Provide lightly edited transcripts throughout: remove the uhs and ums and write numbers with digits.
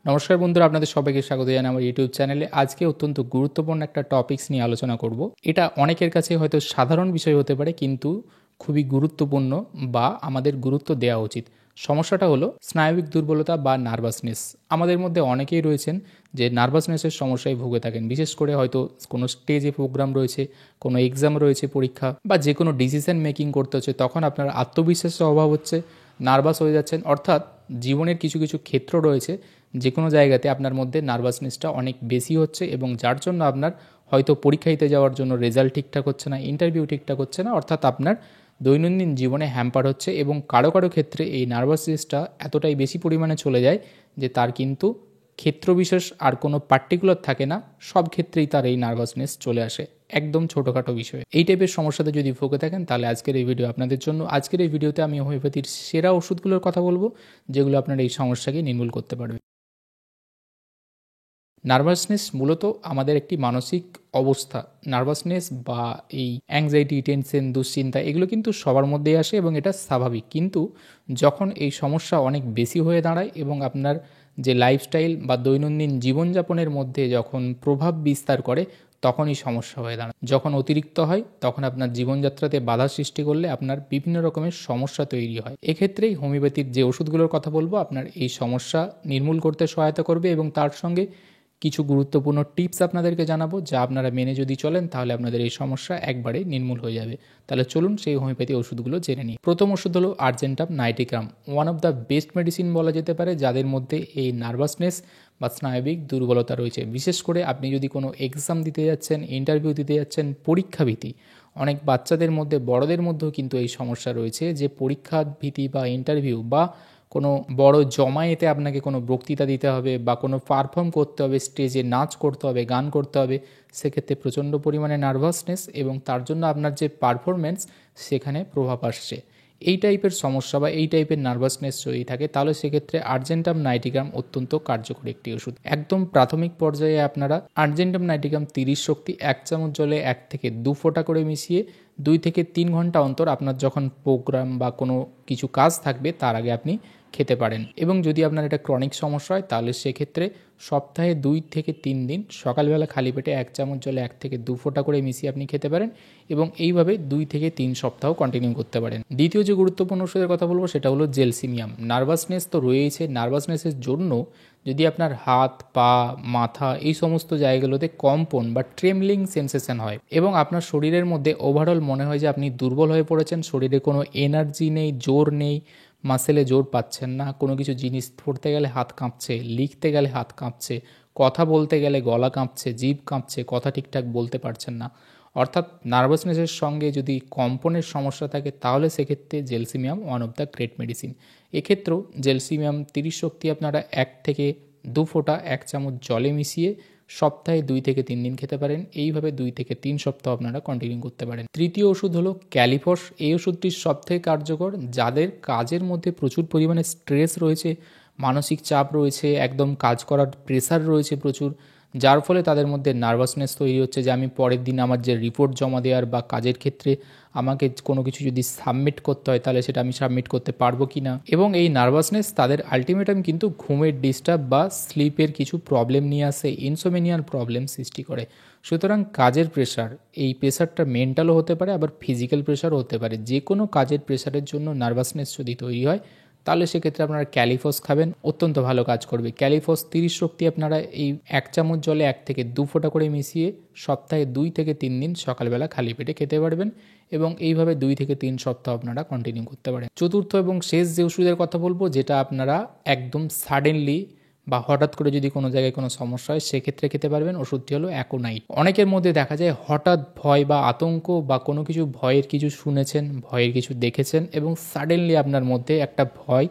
নমস্কার বন্ধুরা, আপনাদের সবাইকে স্বাগত জানাই আমার ইউটিউব চ্যানেলে। আজকে অত্যন্ত গুরুত্বপূর্ণ একটা টপিকস নিয়ে আলোচনা করব। এটা অনেকের কাছে হয়তো সাধারণ বিষয় হতে পারে, কিন্তু খুবই গুরুত্বপূর্ণ বা আমাদের গুরুত্ব দেওয়া উচিত। সমস্যাটা হলো স্নায়বিক দুর্বলতা বা নার্ভাসনেস। আমাদের মধ্যে অনেকেই রয়েছেন যে নার্ভাসনেসের সমস্যায় ভুগে থাকেন, বিশেষ করে হয়তো কোনো স্টেজে প্রোগ্রাম রয়েছে, কোনো এক্সাম রয়েছে, পরীক্ষা বা যে কোনো ডিসিশন মেকিং করতে হচ্ছে, তখন আপনার আত্মবিশ্বাসের অভাব হচ্ছে, নার্ভাস হয়ে যাচ্ছেন। অর্থাৎ জীবনের কিছু কিছু ক্ষেত্র রয়েছে, যে কোনো জায়গাতে আপনার মধ্যে নার্ভাসনেসটা অনেক বেশি হচ্ছে এবং যার জন্য আপনার হয়তো পরীক্ষা দিতে যাওয়ার জন্য রেজাল্ট ঠিকঠাক হচ্ছে না, ইন্টারভিউ ঠিকঠাক হচ্ছে না, অর্থাৎ আপনার দৈনন্দিন জীবনে হ্যাম্পার হচ্ছে। এবং কারো কারো ক্ষেত্রে এই নার্ভাসনেসটা এতটাই বেশি পরিমাণে চলে যায় যে তার কিন্তু ক্ষেত্রবিশেষ আর কোনো পার্টিকুলার থাকে না, সব ক্ষেত্রেই তার এই নার্ভাসনেস চলে আসে, একদম ছোটোখাটো বিষয়ে। এই টাইপের সমস্যাতে যদি ভুগে থাকেন তাহলে আজকের এই ভিডিও আপনাদের জন্য। আজকের এই ভিডিওতে আমি হোমিওপ্যাথির সেরা ওষুধগুলোর কথা বলবো, যেগুলো আপনার এই সমস্যাকে নির্মূল করতে পারবে। নার্ভাসনেস মূলত আমাদের একটি মানসিক অবস্থা। নার্ভাসনেস বা এই অ্যাংজাইটি, টেনশন, দুশ্চিন্তা এগুলো কিন্তু সবার মধ্যেই আসে এবং এটা স্বাভাবিক। কিন্তু যখন এই সমস্যা অনেক বেশি হয়ে দাঁড়ায় এবং আপনার যে লাইফস্টাইল বা দৈনন্দিন জীবনযাপনের মধ্যে যখন প্রভাব বিস্তার করে, তখনই সমস্যা হয়ে দাঁড়ায়। যখন অতিরিক্ত হয় তখন আপনার জীবনযাত্রাতে বাধা সৃষ্টি করলে আপনার বিভিন্ন রকমের সমস্যা তৈরি হয়। এক্ষেত্রেই হোমিওপ্যাথির যে ওষুধগুলোর কথা বলবো আপনার এই সমস্যা নির্মূল করতে সহায়তা করবে এবং তার সঙ্গে কিছু গুরুত্বপূর্ণ টিপস আপনাদেরকে জানাবো, যা আপনারা মেনে যদি চলেন তাহলে আপনাদের এই সমস্যা একবারে নির্মূল হয়ে যাবে। তাহলে চলুন সেই হোমিওপ্যাথি ওষুধগুলো জেনে নিই। প্রথম ওষুধ হলো argentum nitricum. One of the best medicine বলা যেতে পারে যাদের মধ্যে এই নার্ভাসনেস বা স্নায়বিক দুর্বলতা রয়েছে। বিশেষ করে আপনি যদি কোনো এক্সাম দিতে যাচ্ছেন, ইন্টারভিউ দিতে যাচ্ছেন, পরীক্ষা ভীতি, অনেক বাচ্চাদের মধ্যে, বড়দের মধ্যেও কিন্তু এই সমস্যা রয়েছে যে পরীক্ষা ভীতি বা ইন্টারভিউ বা কোনো বড় জমায়েতে আপনাকে কোনো বক্তৃতা দিতে হবে বা কোনো পারফর্ম করতে হবে, স্টেজে নাচ করতে হবে, গান করতে হবে, সেক্ষেত্রে প্রচণ্ড পরিমাণে নার্ভাসনেস এবং তার জন্য আপনার যে পারফরমেন্স সেখানে প্রভাব আসছে। এই টাইপের সমস্যা বা এই টাইপের নার্ভাসনেস যদি থাকে তাহলে সেক্ষেত্রে আর্জেন্টাম নাইটিগ্রাম অত্যন্ত কার্যকরী একটি ওষুধ। একদম প্রাথমিক পর্যায়ে আপনারা আর্জেন্টাম নাইটিগ্রাম 30 শক্তি 1 চামচ জলে 1 থেকে 2 ফোঁটা করে মিশিয়ে 2 থেকে 3 ঘন্টা অন্তর আপনার যখন প্রোগ্রাম বা কোনো কিছু কাজ থাকবে তার আগে আপনি খেতে পারেন। এবং যদি আপনার এটা ক্রনিক সমস্যা হয় তাহলে সেক্ষেত্রে সপ্তাহে 2 থেকে 3 দিন সকালবেলা খালি পেটে 1 চামচ জলে 1 থেকে 2 ফোঁটা করে মিশিয়ে আপনি খেতে পারেন এবং এইভাবে 2 থেকে 3 সপ্তাহ কন্টিনিউ করতে পারেন। দ্বিতীয় যে গুরুত্বপূর্ণ ওষুধের কথা বলবো সেটা হলো জেলসিমিয়াম। নার্ভাসনেস তো রয়েছে, নার্ভাসনেসের জন্য যদি আপনার হাত, পা, মাথা এই সমস্ত জায়গাগুলোতে কম্পন বা ট্রেমলিং সেন্সেশন হয় এবং আপনার শরীরের মধ্যে ওভারঅল মনে হয় যে আপনি দুর্বল হয়ে পড়েছেন, শরীরে কোনো এনার্জি নেই, জোর নেই, মাসেলে জোর পাচ্ছেন না, কোনো কিছু জিনিস ধরতে গেলে হাত কাঁপছে, লিখতে গেলে হাত কাঁপছে, কথা বলতে গেলে গলা কাঁপছে, জিভ কাঁপছে, কথা ঠিকঠাক বলতে পারছেন না, অর্থাৎ নার্ভাসনেসের সঙ্গে যদি কম্পনের সমস্যা থাকে তাহলে সেক্ষেত্রে gelsemium one of the great medicine. এক্ষেত্রেও জেলসিমিয়াম 30 শক্তি আপনারা 1 থেকে 2 ফোঁটা 1 চামচ জলে মিশিয়ে সপ্তাহে 2 থেকে 3 দিন খেতে পারেন। এইভাবে 2 থেকে 3 সপ্তাহ আপনারা কন্টিনিউ করতে পারেন। তৃতীয় ওষুধ হলো ক্যালিফস। এই ওষুধটি সবথেকে কার্যকর যাদের কাজের মধ্যে প্রচুর পরিমাণে স্ট্রেস রয়েছে, মানসিক চাপ রয়েছে, একদম কাজ করার প্রেসার রয়েছে প্রচুর, যার ফলে তাদের মধ্যে নার্ভাসনেস তৈরি হচ্ছে যে আমি পরের দিন আমার যে রিপোর্ট জমা দেওয়ার বা কাজের ক্ষেত্রে আমাকে কোনো কিছু যদি সাবমিট করতে হয় তাহলে সেটা আমি সাবমিট করতে পারবো কি না। এবং এই নার্ভাসনেস তাদের আলটিমেটাম কিন্তু ঘুমের ডিস্টার্ব বা স্লিপের কিছু প্রবলেম নিয়ে আসে, ইনসোমেনিয়ার প্রবলেম সৃষ্টি করে। সুতরাং কাজের প্রেশার, এই প্রেশারটা মেন্টালও হতে পারে আবার ফিজিক্যাল প্রেশারও হতে পারে। যে কোনো কাজের প্রেশারের জন্য নার্ভাসনেস যদি তৈরি হয় তাহলে সেক্ষেত্রে আপনারা ক্যালিফস খাবেন, অত্যন্ত ভালো কাজ করবে। ক্যালিফস 30 শক্তি আপনারা এই 1 চামচ জলে 1 থেকে 2 ফোঁটা করে মিশিয়ে সপ্তাহে 2 থেকে 3 দিন সকালবেলা খালি পেটে খেতে পারবেন এবং এইভাবে 2 থেকে 3 সপ্তাহ আপনারা কন্টিনিউ করতে পারেন। চতুর্থ এবং শেষ যে ওষুধের কথা বলবো, যেটা আপনারা একদম সাডেনলি বা হঠাৎ করে যদি কোনো জায়গায় কোনো সমস্যা হয় সেক্ষেত্রে খেতে পারবেন, ওষুধটি হলো অ্যাকোনাইট। অনেকের মধ্যে দেখা যায় হঠাৎ ভয় বা আতঙ্ক বা কোনো কিছু ভয়ের কিছু শুনেছেন, ভয়ের কিছু দেখেছেন এবং সাডেনলি আপনার মধ্যে একটা ভয়,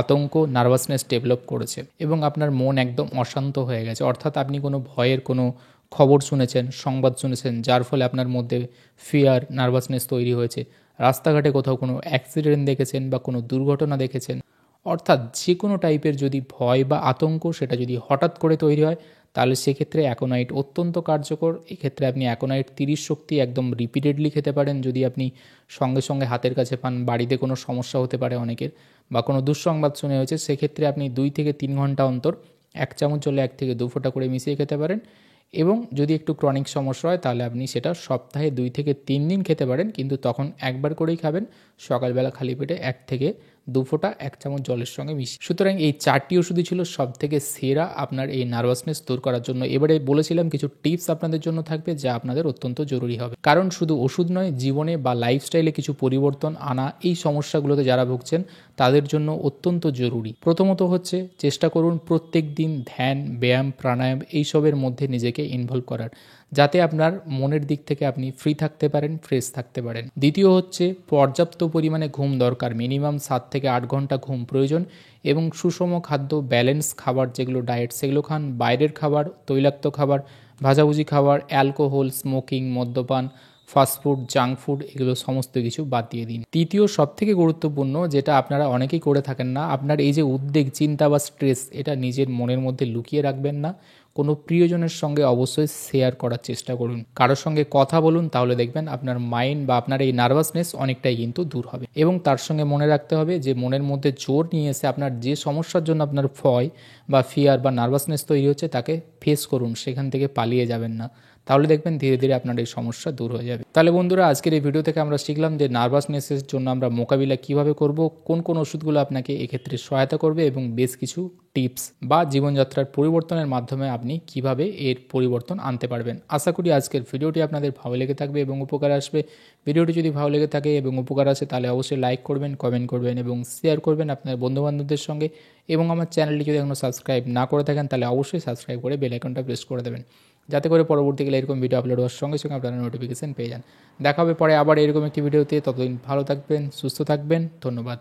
আতঙ্ক, নার্ভাসনেস ডেভেলপ করেছে এবং আপনার মন একদম অশান্ত হয়ে গেছে। অর্থাৎ আপনি কোনো ভয়ের কোনো খবর শুনেছেন, সংবাদ শুনেছেন, যার ফলে আপনার মধ্যে ফিয়ার, নার্ভাসনেস তৈরি হয়েছে। রাস্তাঘাটে কোথাও কোনো অ্যাক্সিডেন্ট দেখেছেন বা কোনো দুর্ঘটনা দেখেছেন, অর্থাৎ যে কোনো টাইপের যদি ভয় বা আতঙ্ক সেটা যদি হঠাৎ করে তৈরি হয় তাহলে সেক্ষেত্রে অ্যাকোনাইট অত্যন্ত কার্যকর। এক্ষেত্রে আপনি অ্যাকোনাইট 30 শক্তি একদম রিপিটেডলি খেতে পারেন। যদি আপনি সঙ্গে সঙ্গে হাতের কাছে পান, বাড়িতে কোনো সমস্যা হতে পারে অনেকের বা কোনো দুঃসংবাদ শুনে হয়েছে, সেক্ষেত্রে আপনি 2 থেকে 3 ঘন্টা অন্তর 1 চামচ জলে 1 থেকে 2 ফোঁটা করে মিশিয়ে খেতে পারেন। এবং যদি একটু ক্রনিক সমস্যা হয় তাহলে আপনি সেটা সপ্তাহে 2 থেকে 3 দিন খেতে পারেন, কিন্তু তখন একবার করেই খাবেন, সকালবেলা খালি পেটে 1 থেকে 2 ফোঁটা 1 চামচ জলের সঙ্গে মিশিয়ে। সুতরাং এই 4টি ওষুধই ছিল সবথেকে সেরা আপনার এই নার্ভাসনেস দূর করার জন্য। এবারে বলেছিলাম কিছু টিপস আপনাদের জন্য থাকবে যা আপনাদের অত্যন্ত জরুরি হবে, কারণ শুধু ওষুধ নয়, জীবনে বা লাইফস্টাইলে কিছু পরিবর্তন আনা এই সমস্যাগুলোতে যারা ভুগছেন তাদের জন্য অত্যন্ত জরুরি। প্রথমত হচ্ছে চেষ্টা করুন প্রত্যেক দিন ধ্যান, ব্যায়াম, প্রাণায়াম এইসবের মধ্যে নিজেকে ইনভলভ করার, যাতে আপনার মনের দিক থেকে আপনি ফ্রি থাকতে পারেন, ফ্রেশ থাকতে পারেন। দ্বিতীয় হচ্ছে পর্যাপ্ত পরিমাণে ঘুম দরকার, মিনিমাম 7 থেকে 8 ঘন্টা ঘুম প্রয়োজন, এবং সুষম খাদ্য, ব্যালেন্স খাবার যেগুলো ডায়েট সেগুলো খান। বাইরের খাবার, তৈলাক্ত খাবার, ভাজাভুজি খাবার, অ্যালকোহল, স্মোকিং, মদ্যপান, ফাস্টফুড, জাঙ্ক ফুড এগুলো সমস্ত কিছু বাদ দিয়ে দিন। তৃতীয় সবথেকে গুরুত্বপূর্ণ, যেটা আপনারা অনেকেই করে থাকেন না, আপনার এই যে উদ্বেগ, চিন্তা বা স্ট্রেস, এটা নিজের মনের মধ্যে লুকিয়ে রাখবেন না, কোনো প্রিয়জনের সঙ্গে অবশ্যই শেয়ার করার চেষ্টা করুন, কারোর সঙ্গে কথা বলুন, তাহলে দেখবেন আপনার মাইন্ড বা আপনার এই নার্ভাসনেস অনেকটাই কিন্তু দূর হবে। এবং তার সঙ্গে মনে রাখতে হবে যে মনের মধ্যে জোর নিয়ে এসে আপনার যে সমস্যার জন্য আপনার ভয় বা ফিয়ার বা নার্ভাসনেস তৈরি হচ্ছে তাকে ফেস করুন, সেখান থেকে পালিয়ে যাবেন না, তাহলে দেখবেন ধীরে ধীরে আপনার এই সমস্যা দূর হয়ে যাবে। তাহলে বন্ধুরা, আজকের এই ভিডিও থেকে আমরা শিখলাম যে নার্ভাসনেসের জন্য আমরা মোকাবিলা কিভাবে করব, কোন কোন ওষুধগুলো আপনাকে এক্ষেত্রে সহায়তা করবে, এবং বেশ কিছু টিপস বা জীবনযাত্রার পরিবর্তনের মাধ্যমে আপনি কিভাবে এর পরিবর্তন আনতে পারবেন। আশা করি আজকের ভিডিওটি আপনাদের ভালো লেগে থাকবে এবং উপকার আসবে। ভিডিওটি যদি ভালো লেগে থাকে এবং উপকার আসে তাহলে অবশ্যই লাইক করবেন, কমেন্ট করবেন এবং শেয়ার করবেন আপনার বন্ধুবান্ধবদের সঙ্গে। এবং আমার চ্যানেলটি যদি এখনও সাবস্ক্রাইব না করে থাকেন তাহলে অবশ্যই সাবস্ক্রাইব করে বেল আইকনটা প্রেস করে দেবেন, যাতে করে পরবর্তীকালে এরকম ভিডিও আপলোড হওয়ার সঙ্গে সঙ্গে আপনারা নোটিফিকেশন পেয়ে যান। দেখা হবে পরে আবার এরকম একটি ভিডিওতে, ততদিন ভালো থাকবেন, সুস্থ থাকবেন, ধন্যবাদ।